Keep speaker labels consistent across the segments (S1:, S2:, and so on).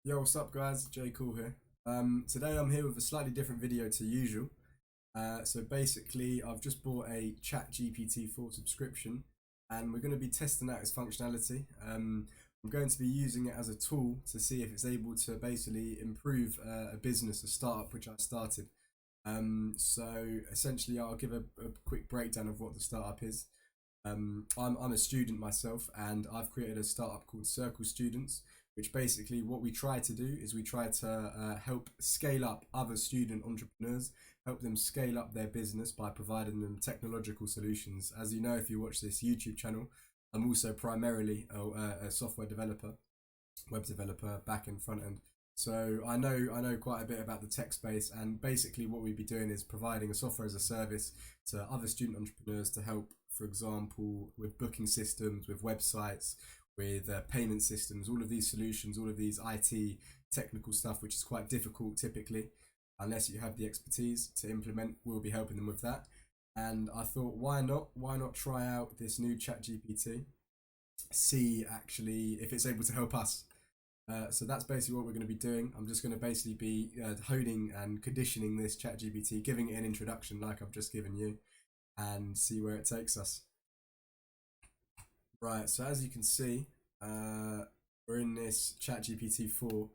S1: Yo, what's up guys? Jay Cool here. Today I'm here with a slightly different video to usual. So basically I've just bought a ChatGPT 4 subscription and we're going to be testing out its functionality. I'm going to be using it as a tool to see if it's able to basically improve a business, a startup which I started. So essentially I'll give a quick breakdown of what the startup is. I'm a student myself and I've created a startup called Circle Students, which basically what we try to do is we try to help scale up other student entrepreneurs, help them scale up their business by providing them technological solutions. As you know, if you watch this YouTube channel, I'm also primarily a software developer, web developer, back end, front end. So I know quite a bit about the tech space, and basically what we'd be doing is providing a software as a service to other student entrepreneurs to help, for example, with booking systems, with websites, with payment systems, all of these solutions, all of these IT technical stuff, which is quite difficult typically, unless you have the expertise to implement. We'll be helping them with that. And I thought, why not? Why not try out this new ChatGPT? See actually if it's able to help us. So that's basically what we're going to be doing. I'm just going to basically be honing and conditioning this ChatGPT, giving it an introduction like I've just given you, and see where it takes us. Right, so as you can see, we're in this ChatGPT 4.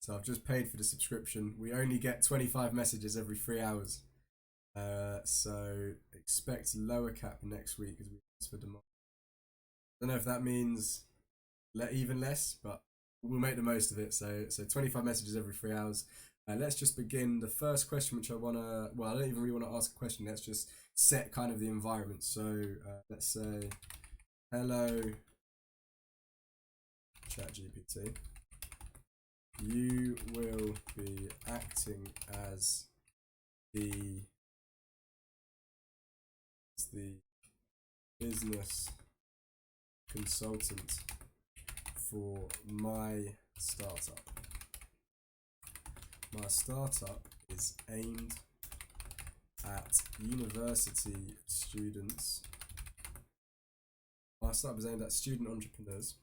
S1: So I've just paid for the subscription. We only get 25 messages every 3 hours. So expect lower cap next week as we ask for demand. I don't know if that means even less, but we'll make the most of it. So 25 messages every 3 hours. Let's just begin. The first question, which I wanna, well, I don't even really want to ask a question. Let's just set kind of the environment. So let's say, hello, ChatGPT. You will be acting as the business consultant for my startup. My startup is aimed at university students. My startup is aimed at student entrepreneurs.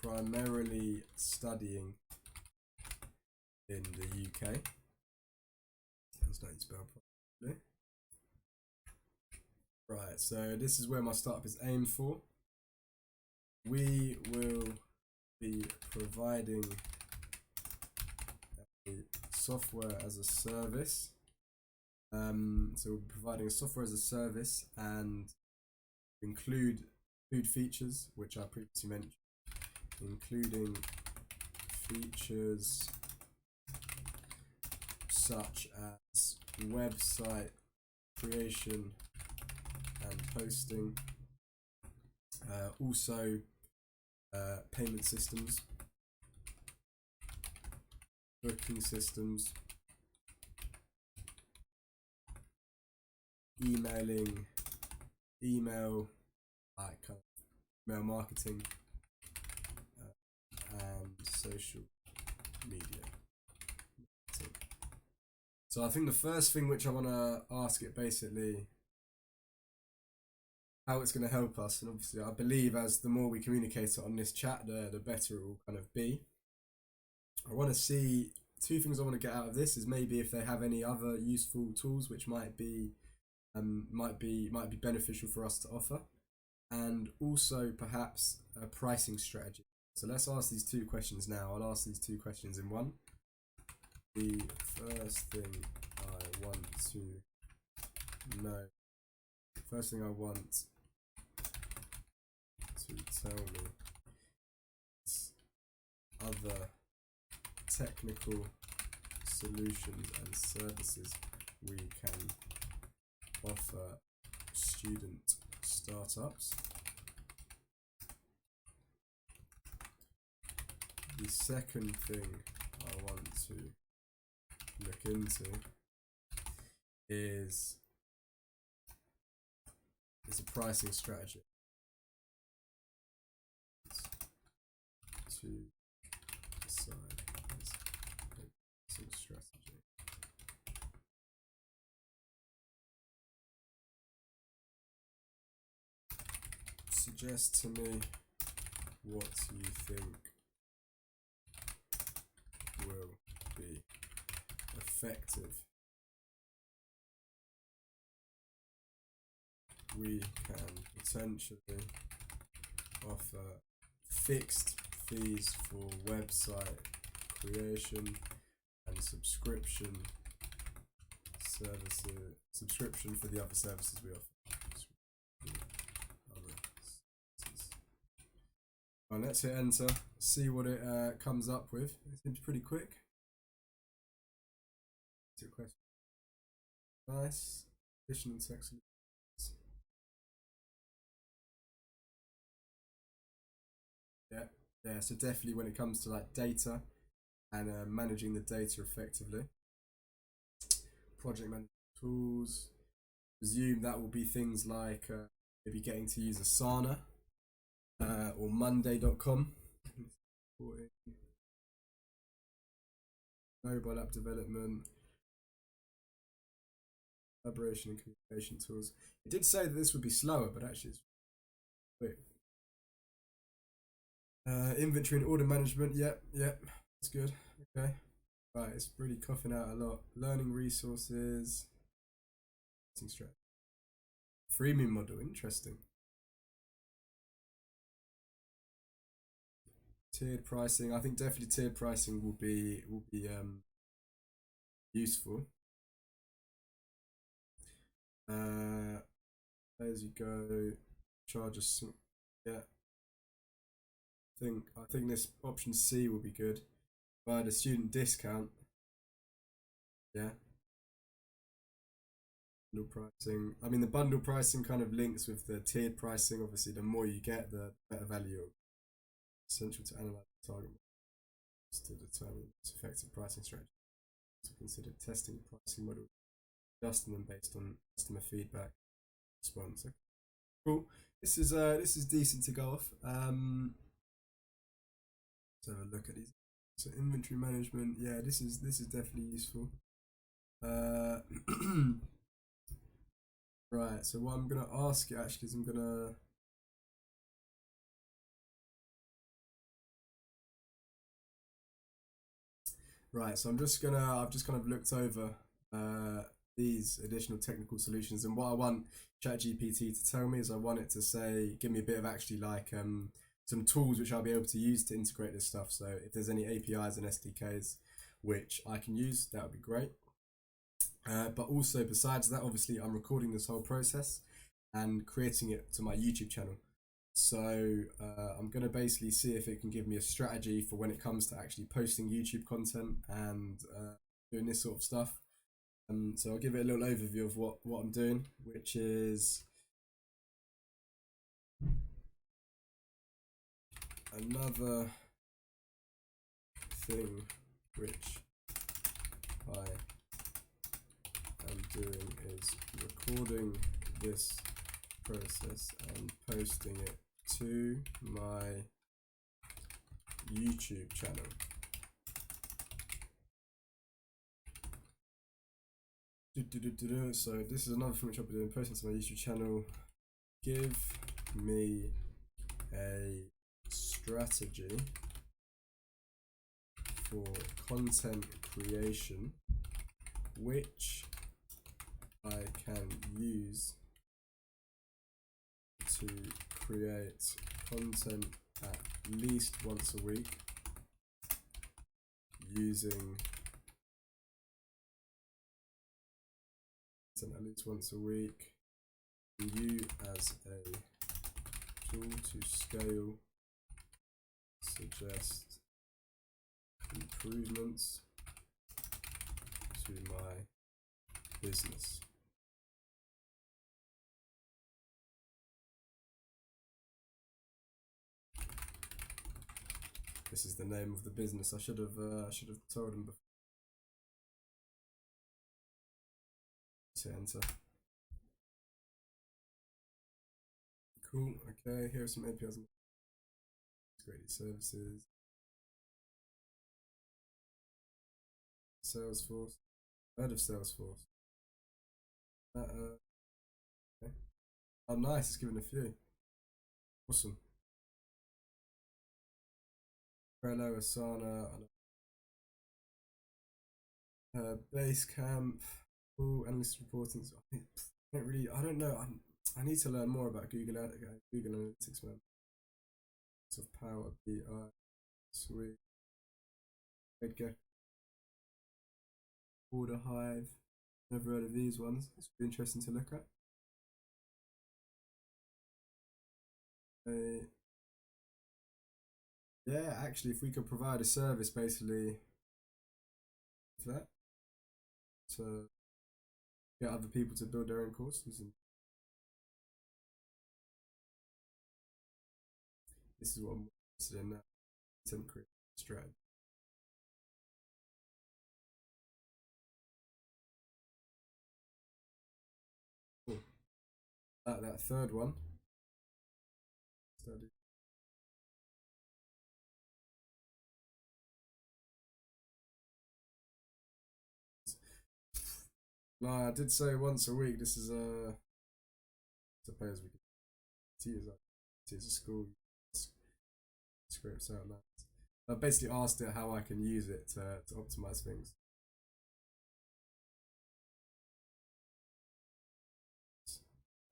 S1: Primarily studying in the UK. That's not spelled properly. Right, so this is where my startup is aimed for. We will be providing a software as a service. So we'll be providing a software as a service and include features, which I previously mentioned, including features such as website creation and hosting, also payment systems, booking systems, email marketing, and social media. So I think the first thing which I want to ask it basically how it's going to help us, and obviously I believe as the more we communicate it on this chat, the better it will kind of be. I want to see two things I want to get out of this is maybe if they have any other useful tools which might be beneficial for us to offer, and also perhaps a pricing strategy. So let's ask these two questions now. I'll ask these two questions in one. The first thing I want to know, first thing I want to tell me is other technical solutions and services we can offer student startups. The second thing I want to look into is a pricing strategy to decide some strategy. Suggest to me what you think will be effective. We can potentially offer fixed fees for website creation and subscription for the other services we offer. Right, let's hit enter, see what it comes up with. It seems pretty quick. Nice. Additional text. Yeah, so definitely when it comes to like data and managing the data effectively. Project management tools. Presume that will be things like maybe getting to use Asana or Monday.com. Mobile app development, collaboration and communication tools. It did say that this would be slower, but actually it's quick. Inventory and order management. Yep, that's good. Okay. Right, it's really coughing out a lot. Learning resources. Freemium model, interesting. Tiered pricing. I think definitely tiered pricing will be useful. As you go, charge us. Yeah. I think this option C will be good. Provide a student discount. Yeah. Bundle pricing. I mean, the bundle pricing kind of links with the tiered pricing. Obviously, the more you get, the better value. Essential to analyze the target to determine its effective pricing strategy. To consider testing the pricing model, adjusting them based on customer feedback response. Okay. Cool. This is decent to go off. Let's have a look at these. So inventory management, yeah, this is definitely useful. Right, so what I'm gonna ask you actually is I've just kind of looked over these additional technical solutions, and what I want ChatGPT to tell me is I want it to say, give me a bit of actually like some tools which I'll be able to use to integrate this stuff. So if there's any APIs and SDKs which I can use, that would be great. But also besides that, obviously I'm recording this whole process and creating it to my YouTube channel. So I'm going to basically see if it can give me a strategy for when it comes to actually posting YouTube content and doing this sort of stuff. So I'll give it a little overview of what I'm doing, which is another thing which I am doing is recording this process and posting it to my YouTube channel. So this is another thing which I'll be doing, posting to my YouTube channel. Give me a strategy for content creation which I can use to create content at least once a week using you as a tool to scale, suggest improvements to my business. This is the name of the business. I should have told him before. Hit enter. Cool. Okay. Here are some APIs. Integrated services. Salesforce. Heard of Salesforce? Okay. Oh, nice. It's given a few. Awesome. Trello, Asana, Basecamp, analyst reporting. I don't know. I need to learn more about Google Analytics, man. Of Power BI, sweet. Edgar, Order Hive. Never heard of these ones. It's really interesting to look at. Yeah, actually, if we could provide a service basically for that to get other people to build their own courses, and this is what I'm interested in now. Content creation strategy. Cool. That third one. Study. No, I did say once a week. This is a. Suppose we could use a school scripts out loud. I basically asked it how I can use it to optimize things.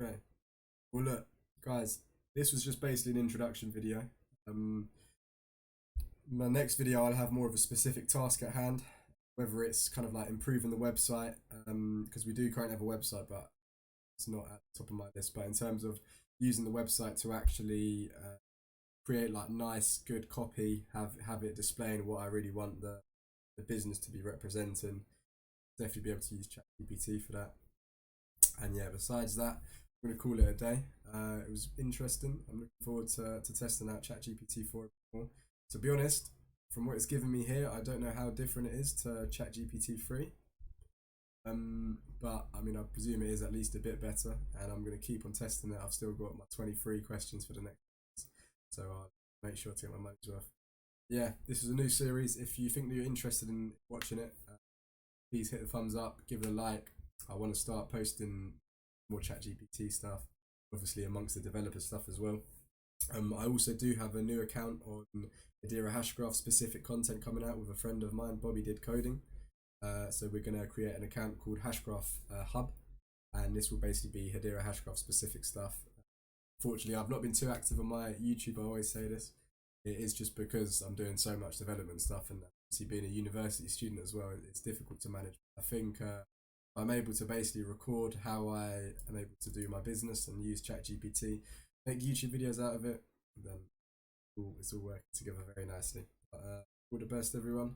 S1: Okay. Well, look, guys, this was just basically an introduction video. Um, my next video, I'll have more of a specific task at hand, whether it's kind of like improving the website, because we do currently have a website, but it's not at the top of my list. But in terms of using the website to actually create like nice, good copy, have it displaying what I really want the business to be representing, definitely be able to use ChatGPT for that. And yeah, besides that, I'm going to call it a day. It was interesting. I'm looking forward to testing out ChatGPT 4 more. To be honest, from what it's given me here, I don't know how different it is to ChatGPT 3. But I mean, I presume it is at least a bit better, and I'm going to keep on testing it. I've still got my 23 questions for the next, so I'll make sure to get my money's worth. Yeah, this is a new series. If you think that you're interested in watching it, please hit the thumbs up, give it a like. I want to start posting more ChatGPT stuff, obviously amongst the developer stuff as well. I also do have a new account on Hedera Hashgraph specific content coming out with a friend of mine, Bobby Did Coding. So we're going to create an account called Hashgraph Hub, and this will basically be Hedera Hashgraph specific stuff. Fortunately, I've not been too active on my YouTube. I always say this. It is just because I'm doing so much development stuff, and obviously being a university student as well, it's difficult to manage. I think I'm able to basically record how I am able to do my business and use ChatGPT, make YouTube videos out of it, and then it's all working together very nicely. But, all the best, everyone.